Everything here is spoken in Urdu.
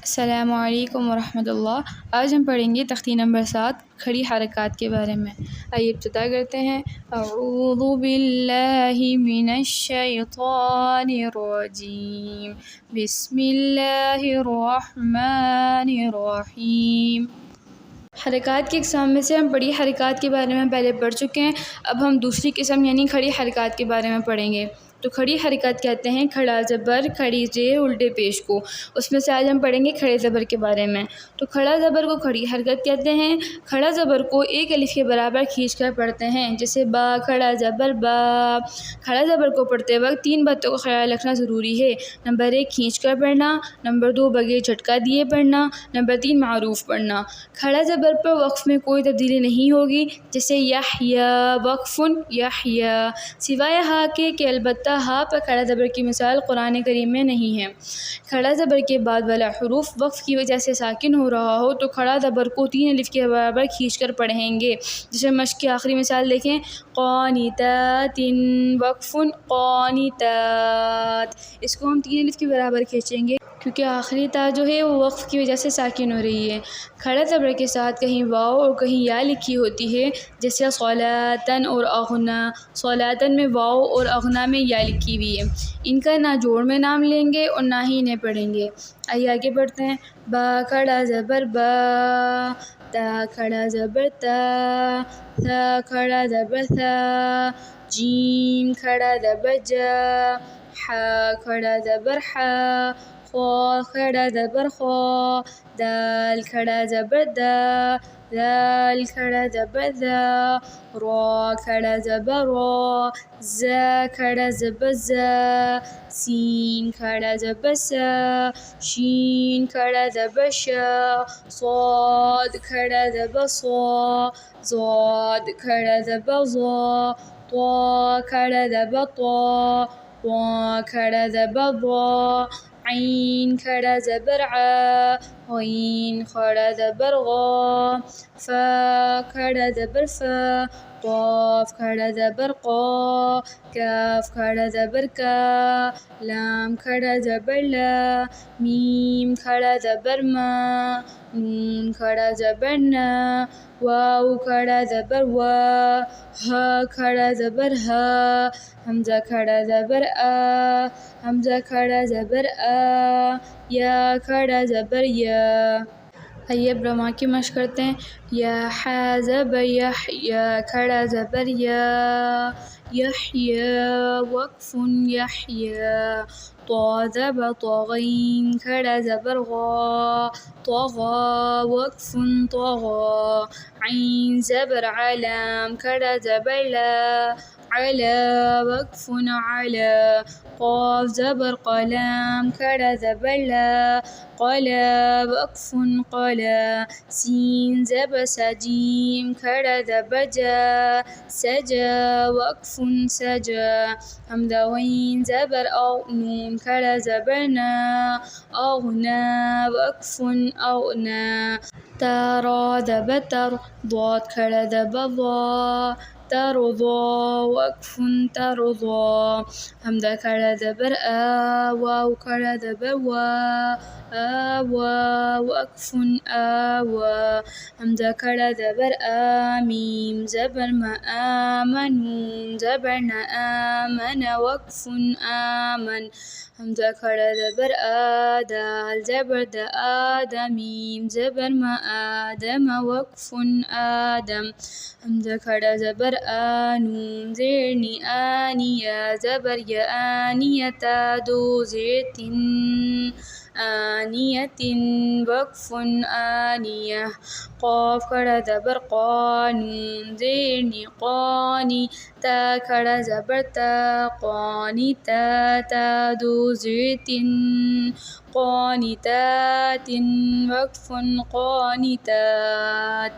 السلام علیکم ورحمۃ اللہ۔ آج ہم پڑھیں گے تختی نمبر 7 کھڑی حرکات کے بارے میں۔ آئیے ابتدا کرتے ہیں۔ اعوذ باللہ من الشیطان الرجیم، بسم اللہ الرحمن الرحیم۔ حرکات کی اقسام میں سے ہم بڑی حرکات کے بارے میں پہلے پڑھ چکے ہیں، اب ہم دوسری قسم یعنی کھڑی حرکات کے بارے میں پڑھیں گے۔ تو کھڑی حرکات کہتے ہیں کھڑا زبر، کھڑی زیر، الٹے پیش کو۔ اس میں سے آج ہم پڑھیں گے کھڑے زبر کے بارے میں۔ تو کھڑا زبر کو کھڑی حرکت کہتے ہیں۔ کھڑا زبر کو ایک الف کے برابر کھینچ کر پڑھتے ہیں، جیسے با، کھڑا زبر با۔ کھڑا زبر کو پڑھتے وقت 3 باتوں کا خیال رکھنا ضروری ہے۔ نمبر 1 کھینچ کر پڑھنا، نمبر 2 بغیر جھٹکا دیے پڑھنا، نمبر 3 معروف پڑھنا۔ کھڑا زبر پر وقف میں کوئی تبدیلی نہیں ہوگی، جیسے یحیا، وقفن یحیا، سوائے ہا کے کہ البتہ ہا پر کھڑا زبر کی مثال قرآن کریم میں نہیں ہے۔ کھڑا زبر کے بعد والا حروف وقف کی وجہ سے ساکن ہو رہا ہو تو کھڑا زبر کو 3 الف کے برابر کھینچ کر پڑھیں گے، جیسے مشق کی آخری مثال دیکھیں، قانتات، وقفن قانتات۔ اس کو ہم 3 الف کے برابر کھینچیں گے کیونکہ آخری تا جو ہے وہ وقف کی وجہ سے ساکن ہو رہی ہے۔ کھڑا زبر کے ساتھ کہیں واو اور کہیں یا لکھی ہوتی ہے، جیسے صلاۃً اور اغنا۔ صلاۃً میں واو اور اغنا میں یا لکھی ہوئی ہے، ان کا نہ جوڑ میں نام لیں گے اور نہ ہی انہیں پڑھیں گے۔ آئیے آگے بڑھتے ہیں۔ با کھڑا زبر با، تا کھڑا زبر تا، ثا کھڑا زبر ثا، جیم کھڑا زبر جا، حا کھڑا زبر حا، خا کھڑا زبر خا، دال کھڑا زبر دا، ذال کھڑا زبر ذا، را کھڑا زبر را، زا کھڑا زبر زا، سین کھڑا زبر سا، شین کھڑا زبر شا، صاد کھڑا زبر صا، ضاد کھڑا زبر ظا، طا کھڑا زبر طا، ظا کھڑا زبر ظا، عین کھڑا زبر عا، غین کھڑا زبر غا، فا کھڑا زبر فا، قاف کھڑا زبر قا، کاف کھڑا زبر کا، لام کھڑا زبر لا، میم کھڑا زبر ما، نون کھڑا زبر نا، واو کھڑا زبر وا، ہا کھڑا زبر ہا، حمزہ کھڑا زبر آ، حمزہ کھڑا زبر آ، یا کھڑا زبر یا۔ آئیے اب رواں کی مشق کرتے ہیں۔ یا حا زبر یح، یا کھڑا زبر یا، یحیا، وقفن یحیا، طا زبر طا، غین کھڑا زبر غا، طغا، وقفن طغا، عین زبر ع، لام کھڑا زبر لا، علا، وقفن علا، قاف زبر قا، لام کھڑا زبر لا، قلا، وقفن قلا، سین زبر سا، جیم کھڑا زبر جا، سجا، وقفن سجا، حمزہ غین زبر اغ، نون کھڑا زبر نا، اغنا، وقفن اغنا، تا را زبر تر، ضاد کھڑا زبر ضا، ترضا، وقفن ترضا، حمزہ کھڑا زبر آ، واو کھڑا زبر وا، آوا، وقفن آوا، حمزہ کھڑا زبر آ، میم زبر ما، آمن، نون زبر نا، آمن، وقفن آمن، حمزہ کھڑا زبر آ، دال زبر دا، آدم، میم زبر ما، آدم، وقفن آدم، حمزہ کھڑا زبر آ، نون زیر نی، آنیہ زبر یا، آنیتا، دو زیر تن، آنیۃ، وقفن آنیہ، قاف کھڑا زبر قا، نون زیر نی، قانی، تا کھڑا زبر تا، قانتا، تا دو زیر تن، قانتات، وقفن قانتات۔